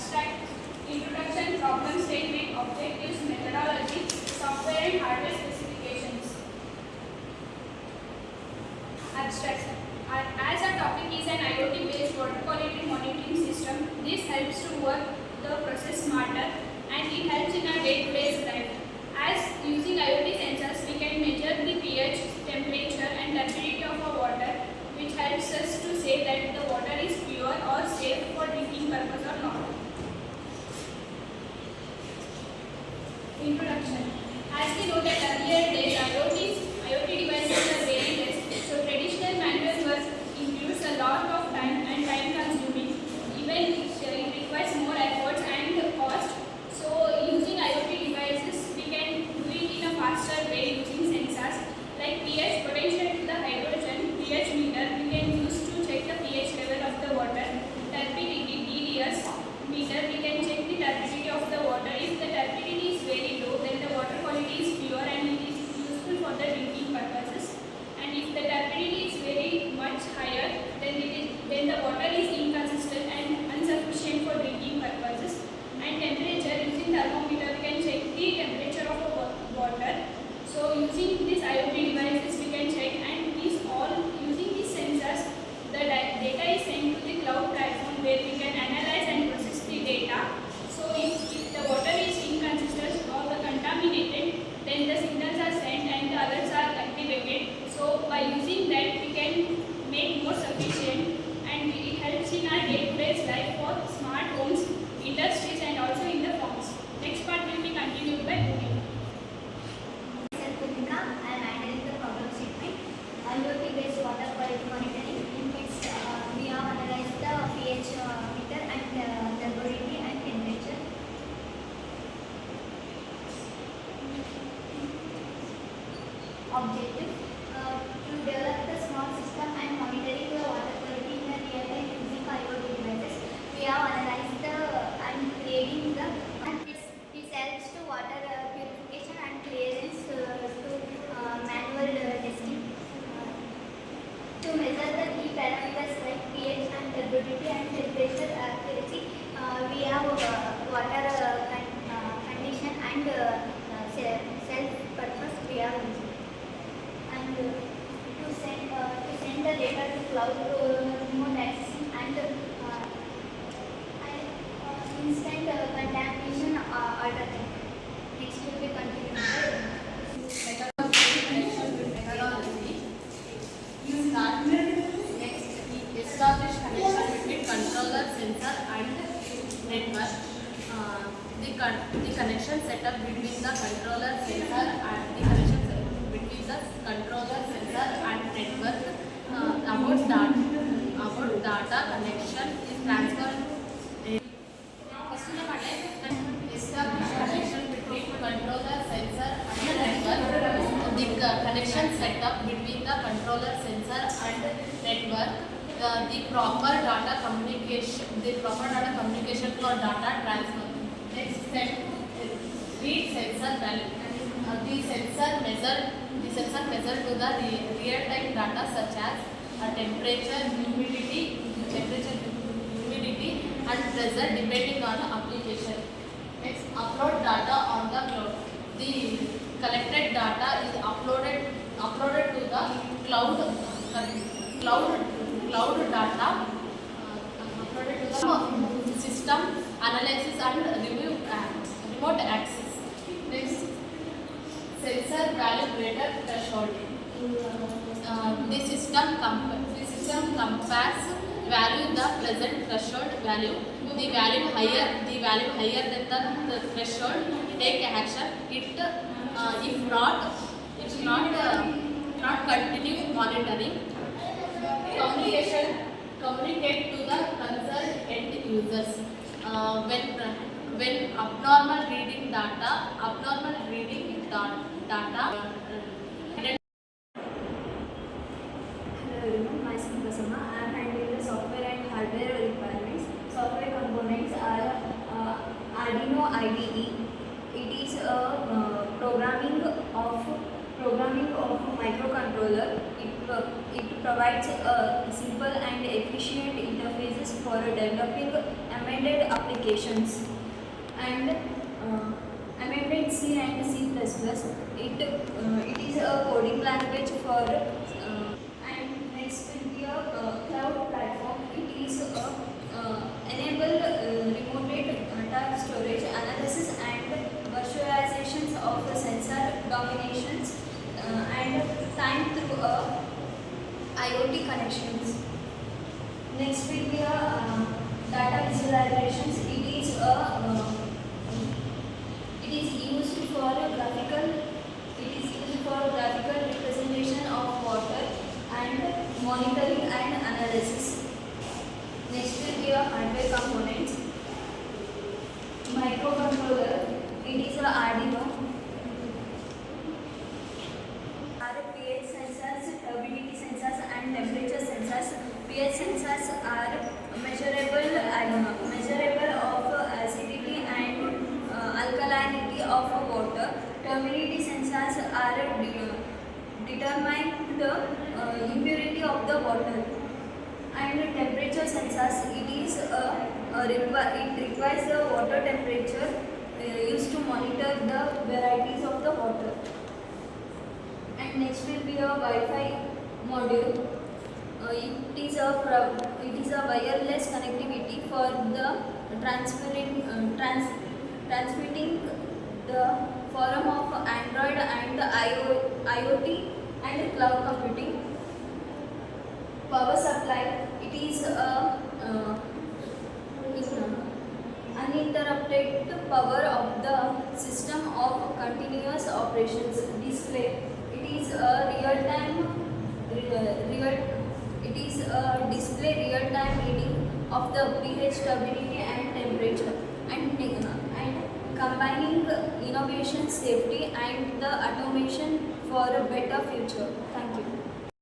Abstract, Introduction, Problem Statement, Objectives, Methodology, Software and Hardware Specifications. Abstract. As our topic is an IoT-based water quality monitoring system, this helps to work the process smarter and it helps in our day-to-day life. As using IoT sensors, we can measure the pH, temperature and turbidity of our water, which helps us to say that the water is pure or safe for drinking purpose or not. Introduction. As we know that earlier days, IoT devices are very less, so traditional manual work includes a lot of time and time consuming. Even it requires more efforts and cost. So using IoT devices, we can do it in a faster way using sensors like pH, potential to the hydrogen, pH meter we can use to check the pH level of the water, turbidity, TDS meter we can check the turbidity of the water. If the turbidity is very low, then the water quality is pure and it is useful for the drinking purposes. And if the turbidity is very much higher, then the water is inconsistent and insufficient for drinking purposes. And temperature, using thermometer we can check the temperature of the water. So using these IoT devices we can check, and using these sensors, the data is sent to the cloud platform where we can analyze and process the data. So if the water is inconsistent or the contaminated, then the signals are sent and the alerts are activated. So by using that we can make more sufficient, and it helps in our day-to-day life for smart homes, industries and also in the farms. Next part will be continued by Bhumi. I am handling the problem statement. IoT-based water quality monitoring. In which we have analyzed the pH meter and turbidity and temperature. Objective: to develop the small system and monitoring the water quality in a real time using IoT devices. We have analyzed the and creating the this helps to water purification and clearance to manual testing. To measure the key parameters like pH and turbidity and temperature accuracy, we have water condition and self-purpose we are using. And to send the data to cloud remote accessing and instant contamination alternative. Next will be continued. Methodology. You start next establish connection between controller, sensor and network. The connection setup between the controller, sensor and the connection between the controller, sensor and network. About data connection is transferred. Establish connection between controller, sensor and network. The connection setup between the controller, sensor and network. The proper data communication for data transfer. Next step is read sensor value. The sensor measure to the real-time data such as temperature, humidity and pressure depending on the application. Next, upload data on the cloud. The collected data is uploaded to the cloud data uploaded to the system analysis and remote access. Next, sensor value greater threshold. The system compares value the present threshold value. The value higher than the threshold, take action. If not continue monitoring. Communicate to the concerned end users. When abnormal reading data. Hello everyone, myself Prasanna. I am handling the software and hardware requirements. Software components are Arduino IDE. It is a programming of microcontroller. it provides simple and efficient interfaces for developing embedded applications. And embedded C and C++, it is a coding language for and next will be a cloud platform. It is enable remote data storage, analysis and virtualizations of the sensor dominations and time through IoT connections. Next will be data visualizations. It is used for graphical representation of water and monitoring and analysis. Next will be hardware components. Microcontroller. It is a Arduino. pH sensors, turbidity sensors and temperature sensors. pH sensors are measurable of acidity and alkalinity of water. Turbidity sensors are determine the impurity of the water. And temperature sensors, it requires the water temperature used to monitor the varieties of the water. And next will be a Wi-Fi module. It is a wireless connectivity for the transmitting the form of Android and IoT and cloud computing. Power supply. It is a uninterrupted power of the system of continuous operations. Display. It is a display real-time reading of the pH, turbidity and temperature and combining innovation, safety and the automation for a better future. Thank you.